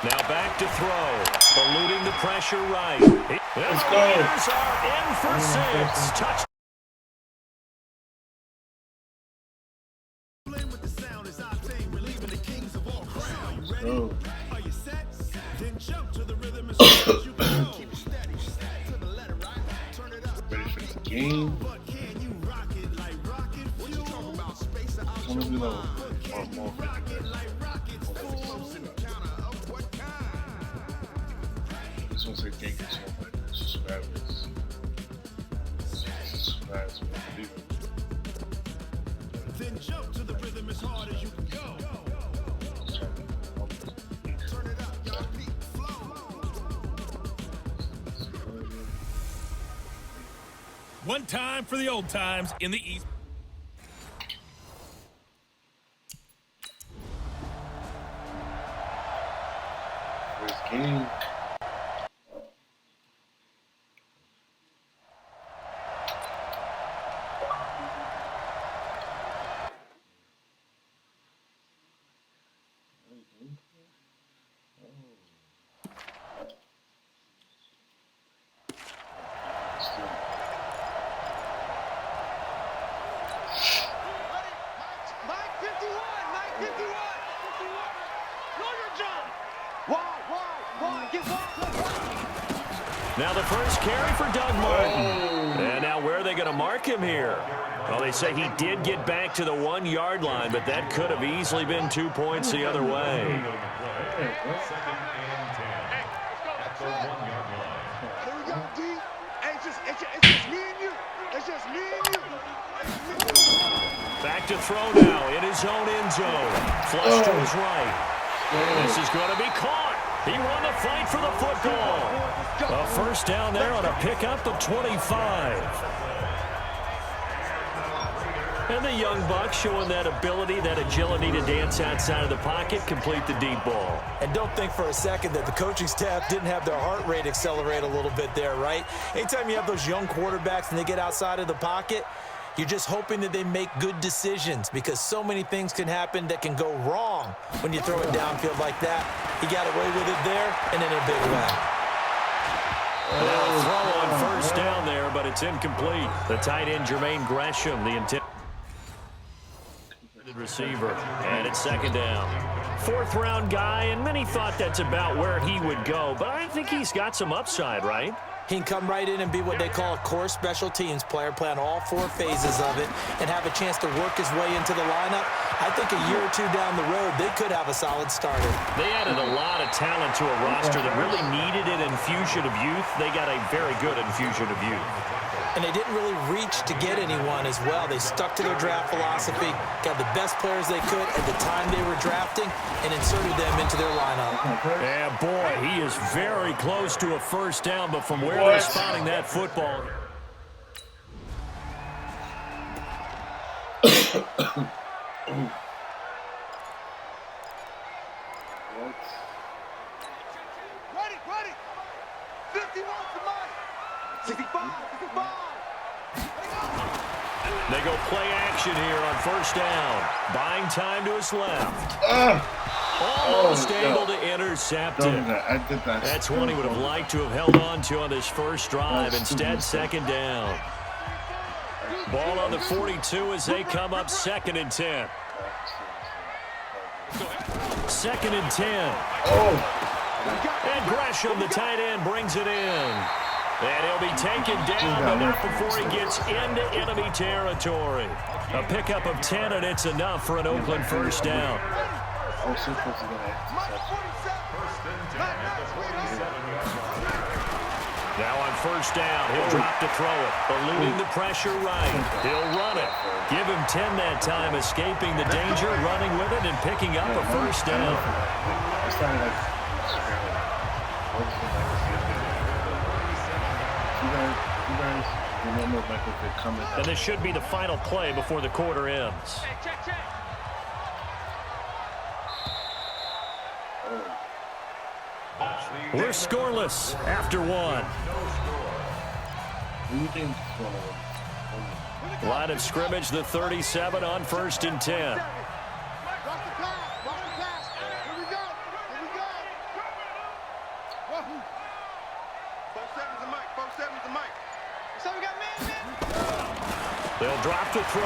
Now back to throw. Eluding the pressure right. Let's go. Raiders are in for 6. Touch. Oh. Are you set? Then jump to the rhythm as soon as you can. Keep it steady, to the letter, right? Turn it up. Ready for the game. But can you rock it like rocket fuel? What you talking about? Space out Some of you know can you rock it like rockets fuel? In the counter of what kind? This one's a game so much subscribers. Subscribers, believe it. Then jump to the rhythm as hard as you can go. Turn it up, y'all beat flow. One time for the old times in the East. First game. Now the first carry for Doug Martin. And now where are they going to mark him here? Well, they say he did get back to the 1-yard line, but that could have easily been 2 points the other way. Here we go, D. Hey, it's just me and you. It's just me and you. Back to throw now in his own end zone. Flush to his right. This is going to be caught. He won the fight for the football. A first down there on a pickup of 25. And the young buck showing that ability, that agility to dance outside of the pocket, complete the deep ball. And don't think for a second that the coaching staff didn't have their heart rate accelerate a little bit there, right? Anytime you have those young quarterbacks and they get outside of the pocket, you're just hoping that they make good decisions because so many things can happen that can go wrong when you throw it downfield like that. He got away with it there and in a big way. Now a throw on first down there, but it's incomplete. The tight end, Jermaine Gresham, the intended receiver, and it's second down. 4th-round guy, and many thought that's about where he would go, but I think he's got some upside, right? He can come right in and be what they call a core special teams player, playing all 4 phases of it, and have a chance to work his way into the lineup. I think a year or 2 down the road, they could have a solid starter. They added a lot of talent to a roster that really needed an infusion of youth. They got a very good infusion of youth. And they didn't really reach to get anyone as well. They stuck to their draft philosophy, got the best players they could at the time they were drafting, and inserted them into their lineup. Yeah, boy, he is very close to a first down, but from where they're spotting that football. Ready. 51 to Mike. 65. They go play action here on first down. Buying time to his left. Almost able to intercept it. I did that. That's one he would have liked to have held on to on this first drive. Instead, second down. Ball on the 42 as they come up 2nd and 10. 2nd and 10. And Gresham, the tight end, brings it in. And he'll be taken down, but not before he gets into enemy territory. A pickup of 10, and it's enough for an Oakland first down. Now on first down, he'll drop to throw it. Eluding the pressure right. He'll run it. Give him 10 that time, escaping the danger, running with it, and picking up a first down. And this should be the final play before the quarter ends. We're scoreless after 1. Line of scrimmage, the 37 on 1st and 10. They'll drop to throw.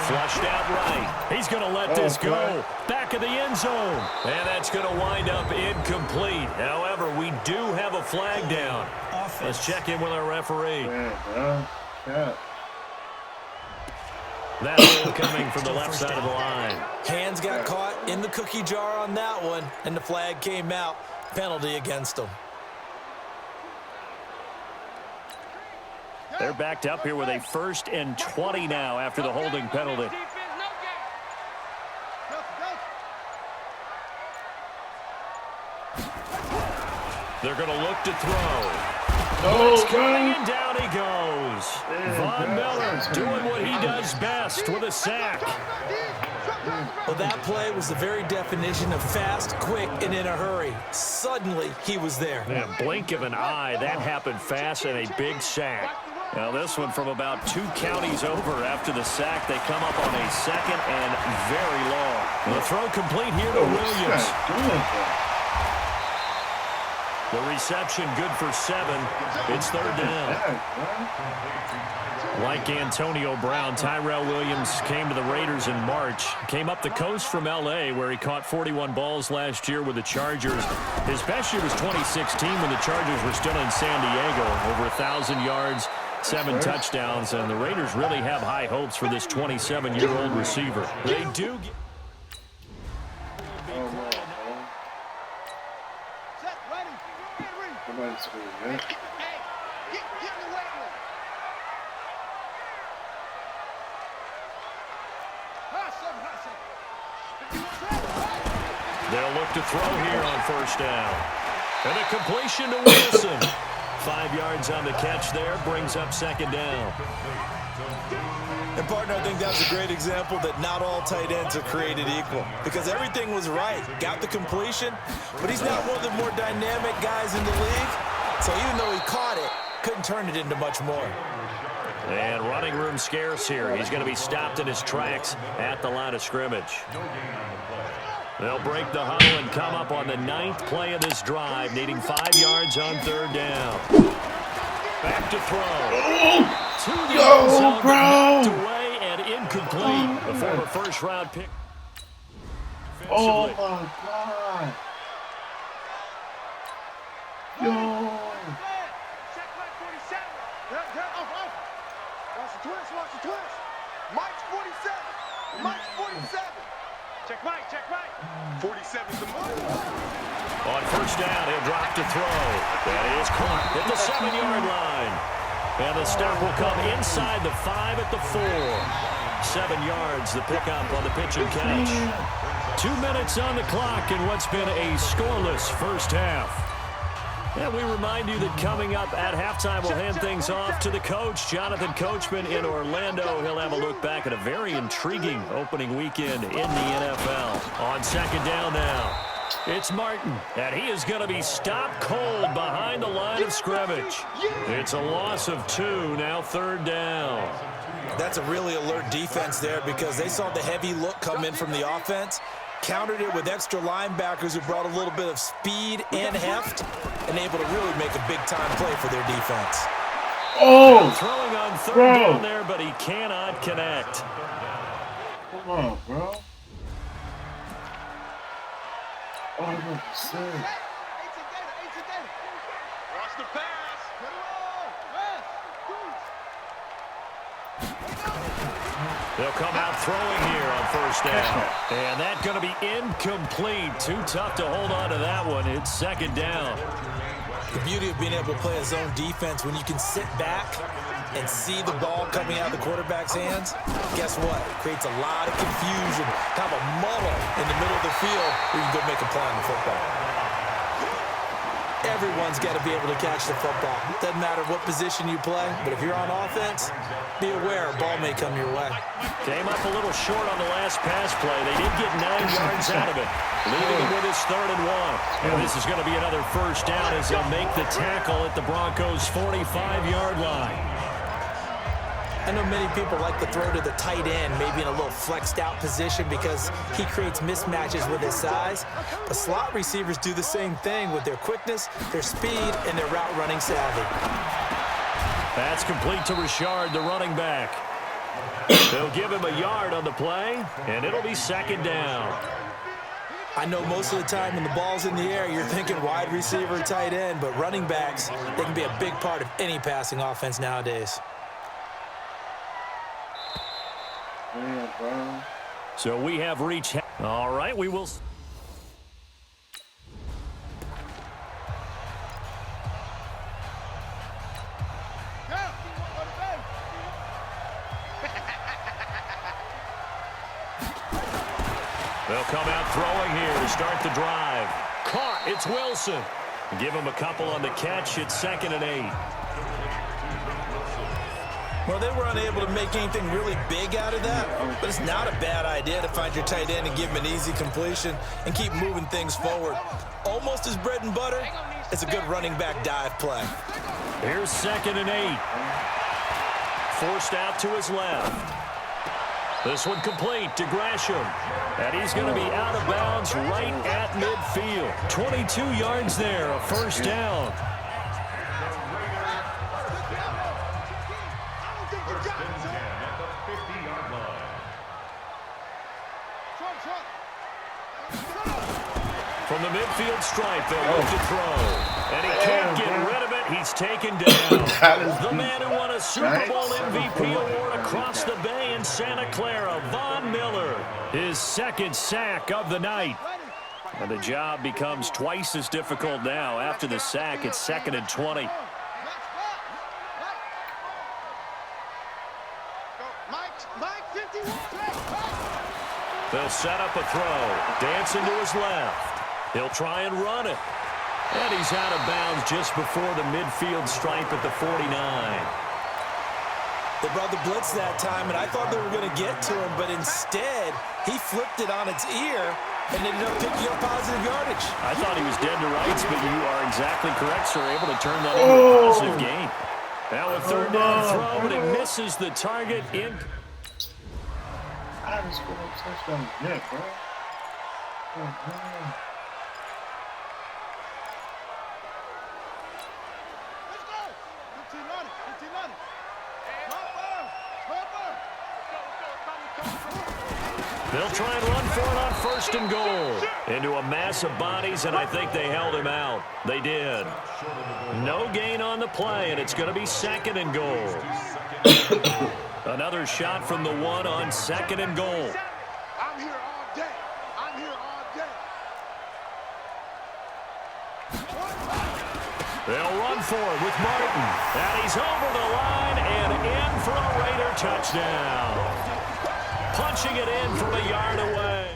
Flushed out right. He's going to let this go. Back of the end zone. And that's going to wind up incomplete. However, we do have a flag down. Let's check in with our referee. That hold coming from the left side of the line. Hands got caught in the cookie jar on that one, and the flag came out. Penalty against them. They're backed up here with a 1st and 20 now after the holding penalty. They're going to look to throw. It's coming, and down he goes. Von Miller doing what he does best with a sack. Well, that play was the very definition of fast, quick, and in a hurry. Suddenly, he was there. Yeah, blink of an eye, that happened fast and a big sack. Now this one from about 2 counties over after the sack. They come up on a 2nd and very long. The throw complete here to Williams. The reception good for 7. It's 3rd down. Like Antonio Brown, Tyrell Williams came to the Raiders in March. Came up the coast from L.A. where he caught 41 balls last year with the Chargers. His best year was 2016 when the Chargers were still in San Diego. Over 1,000 yards, 7 touchdowns, and the Raiders really have high hopes for this 27-year-old receiver. They do get... They'll look to throw here on 1st down. And a completion to Wilson. 5 yards on the catch there, brings up 2nd down. And, partner, I think that's a great example that not all tight ends are created equal. Because everything was right. Got the completion, but he's not one of the more dynamic guys in the league. So even though he caught it, couldn't turn it into much more. And running room scarce here. He's going to be stopped in his tracks at the line of scrimmage. They'll break the huddle and come up on the 9th play of this drive, needing 5 yards on 3rd down. Back to throw. To the end zone, knocked away and incomplete. The former 1st-round pick. Oh, my God. Yo. Watch the twist. Mike's 47. Mike's 47. Check Mike. 47's the move. On 1st down, he'll drop to throw. That is caught at the 7-yard line. And the stop will come inside the 5 at the 4. 7 yards, the pickup on the pitch and catch. 2 minutes on the clock in what's been a scoreless 1st half. And we remind you that coming up at halftime, we'll hand things off to the coach, Jonathan Coachman in Orlando. He'll have a look back at a very intriguing opening weekend in the NFL. On 2nd down now, it's Martin, and he is going to be stopped cold behind the line of scrimmage. It's a loss of 2, now 3rd down. That's a really alert defense there because they saw the heavy look come in from the offense, countered it with extra linebackers who brought a little bit of speed and heft, and able to really make a big-time play for their defense. Oh! Throwing on 3rd down there, but he cannot connect. Come on, bro. Oh, I'm going to say. Watch the pass. They'll come out throwing here on 1st down. And that's going to be incomplete. Too tough to hold on to that one. It's 2nd down. The beauty of being able to play a zone defense when you can sit back and see the ball coming out of the quarterback's hands, guess what? It creates a lot of confusion, kind of a muddle in the middle of the field where you can go make a play on the football. Everyone's got to be able to catch the football. Doesn't matter what position you play, but if you're on offense, be aware a ball may come your way. Came up a little short on the last pass play. They did get 9 yards out of it, leaving him with his 3rd and 1. And this is going to be another 1st down as they'll make the tackle at the Broncos' 45-yard line. I know many people like to throw to the tight end, maybe in a little flexed out position because he creates mismatches with his size. But slot receivers do the same thing with their quickness, their speed, and their route running savvy. That's complete to Richard, the running back. They'll give him a yard on the play, and it'll be second down. I know most of the time when the ball's in the air, you're thinking wide receiver, tight end, but running backs, they can be a big part of any passing offense nowadays. Yeah, bro. So we have reached. All right, we will. They'll come out throwing here to start the drive. Caught. It's Wilson. Give him a couple on the catch. It's 2nd and 8. Well, they were unable to make anything really big out of that, but it's not a bad idea to find your tight end and give him an easy completion and keep moving things forward. Almost his bread and butter. It's a good running back dive play. Here's 2nd and 8. Forced out to his left. This one complete to Gresham. And he's going to be out of bounds right at midfield. 22 yards there, a first down. From the midfield stripe, they'll look to throw. And he can't get rid of it. He's taken down. The man who won a Super Bowl MVP award across the bay in Santa Clara, Von Miller. His 2nd sack of the night. And the job becomes twice as difficult now. After the sack, it's 2nd and 20. They'll set up a throw. Dancing to his left. He'll try and run it. And he's out of bounds just before the midfield stripe at the 49. They brought the blitz that time, and I thought they were going to get to him, but instead, he flipped it on its ear and ended up picking up positive yardage. I thought he was dead to rights, but you are exactly correct, sir. Able to turn that into a positive gain. Now a 3rd down throw, but it misses the target in. I just scored a touchdown again, bro. Oh, man. They'll try and run for it on 1st and goal. Into a mass of bodies, and I think they held him out. They did. No gain on the play, and it's going to be 2nd and goal. Another shot from the 1 on 2nd and goal. I'm here all day. I'm here all day. They'll run for it with Martin. And he's over the line and in for a Raider touchdown. Punching it in from a yard away.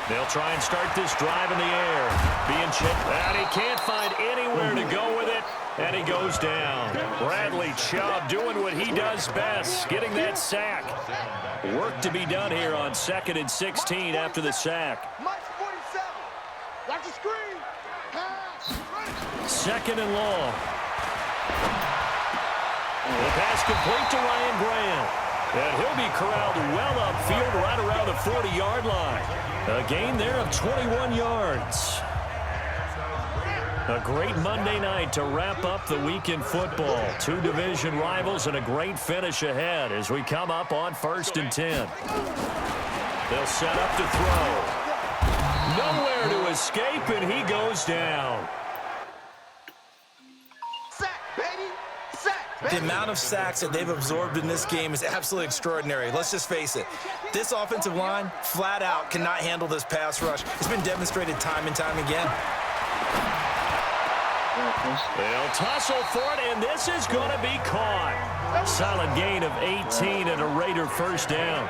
They'll try and start this drive in the air. Being chipped, and he can't find anywhere to go with it, and he goes down. Bradley Chubb doing what he does best, getting that sack. Work to be done here on 2nd and 16 after the sack. Mike 47. Watch the screen. Pass. 2nd and long. The pass complete to Ryan Graham. And he'll be corralled well upfield right around the 40-yard line. A gain there of 21 yards. A great Monday night to wrap up the week in football. 2 division rivals and a great finish ahead as we come up on 1st and 10. They'll set up to throw. Nowhere to escape, and he goes down. The amount of sacks that they've absorbed in this game is absolutely extraordinary. Let's just face it. This offensive line, flat out, cannot handle this pass rush. It's been demonstrated time and time again. They'll tussle for it, and this is going to be caught. Solid gain of 18 and a Raider first down.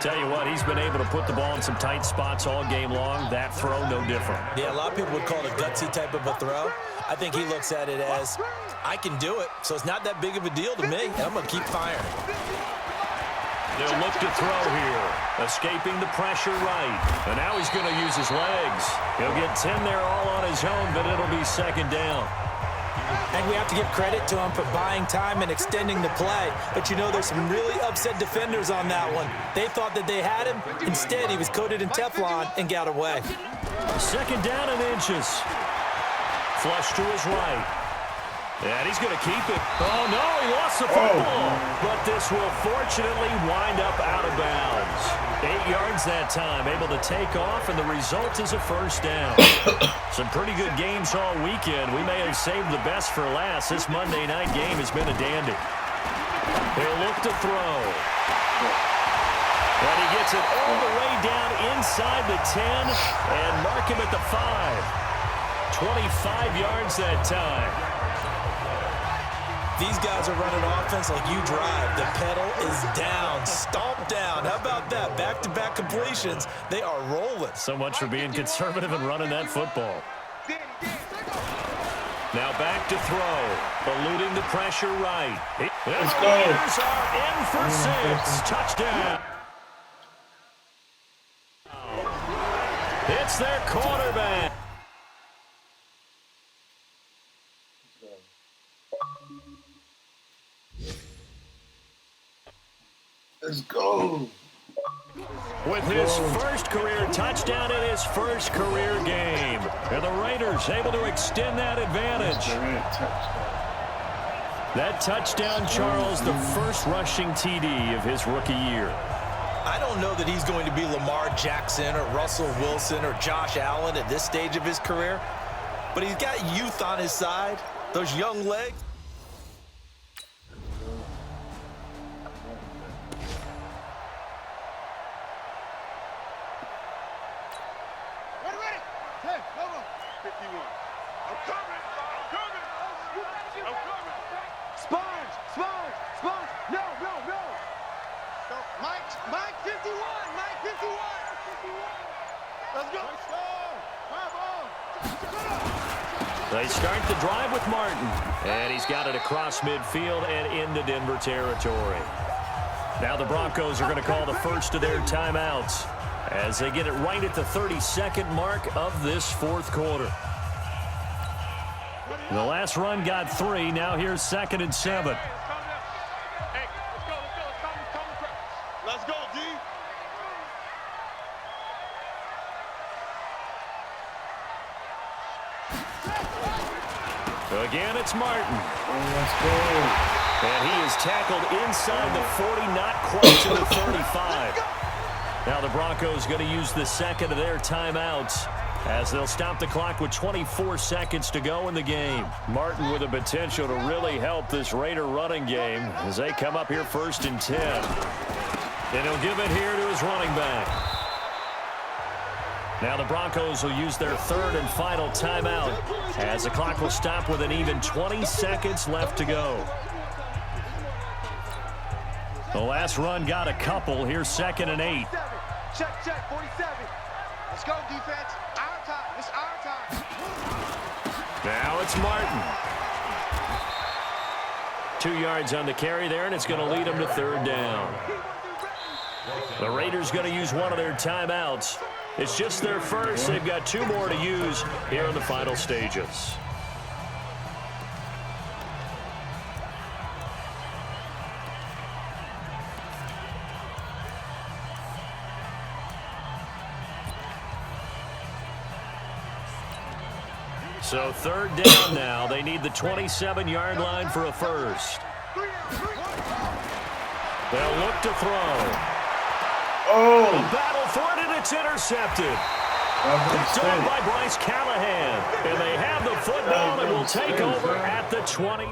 Tell you what, he's been able to put the ball in some tight spots all game long. That throw, no different. Yeah, a lot of people would call it a gutsy type of a throw. I think he looks at it as, I can do it, so it's not that big of a deal to me, and I'm going to keep firing. They'll look to throw here. Escaping the pressure right. And now he's going to use his legs. He'll get 10 there all on his own, but it'll be second down. And we have to give credit to him for buying time and extending the play. But you know, there's some really upset defenders on that one. They thought that they had him. Instead, he was coated in Teflon and got away. Second down and inches. Flush to his right. And he's going to keep it. Oh, no, he lost the football. But this will fortunately wind up out of bounds. 8 yards that time, able to take off, and the result is a first down. Some pretty good games all weekend. We may have saved the best for last. This Monday night game has been a dandy. He'll look to throw. And he gets it all the way down inside the 10 and mark him at the 5. 25 yards that time. These guys are running offense like you drive. The pedal is down, stomp down. How about that? Back-to-back completions. They are rolling. So much for being conservative and running that football. Now back to throw. Eluding the pressure right. Let's go. Raiders are in for 6. Touchdown. It's their quarterback. Let's go. With his first career touchdown in his first career game. And the Raiders able to extend that advantage. That touchdown, Charles, the first rushing TD of his rookie year. I don't know that he's going to be Lamar Jackson or Russell Wilson or Josh Allen at this stage of his career. But he's got youth on his side, those young legs. They start the drive with Martin, and he's got it across midfield and into Denver territory. Now the Broncos are going to call the first of their timeouts as they get it right at the 32nd mark of this fourth quarter. The last run got 3. Now here's 2nd and 7. Let's go, D. Again, it's Martin. Let's go. And he is tackled inside the 40, not quite to the 35. Now the Broncos going to use the second of their timeouts as they'll stop the clock with 24 seconds to go in the game. Martin with the potential to really help this Raider running game as they come up here 1st and 10. And he'll give it here to his running back. Now the Broncos will use their 3rd and final timeout as the clock will stop with an even 20 seconds left to go. The last run got a couple. Here's 2nd and 8. Check, 47. Let's go, defense. Our time. It's our time. Now it's Martin. 2 yards on the carry there, and it's going to lead them to 3rd down. The Raiders going to use one of their timeouts. It's just their first. They've got 2 more to use here in the final stages. So 3rd down now. They need the 27-yard line for a first. They'll look to throw. Oh! A battle for it, and it's intercepted. Picked off by Bryce Callahan. And they have the football and will take over at the 20.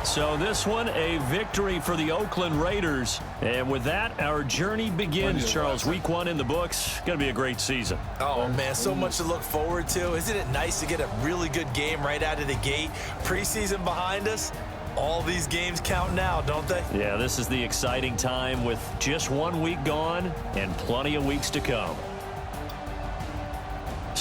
So this one, a victory for the Oakland Raiders. And with that, our journey begins, Charles. Week 1 in the books. Going to be a great season. Oh, man, so much to look forward to. Isn't it nice to get a really good game right out of the gate? Preseason behind us. All these games count now, don't they? Yeah, this is the exciting time with just 1 week gone and plenty of weeks to come.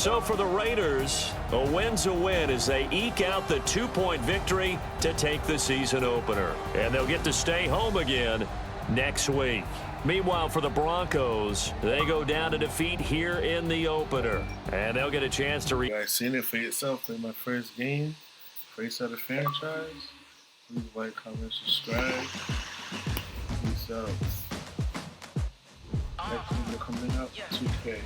So for the Raiders, a win's a win as they eke out the 2-point victory to take the season opener. And they'll get to stay home again next week. Meanwhile, for the Broncos, they go down to defeat here in the opener. And they'll get a chance to... You guys seen it for yourself in my first game. Face of the franchise. Please like, comment, subscribe. Peace out. Next video coming up, 2K.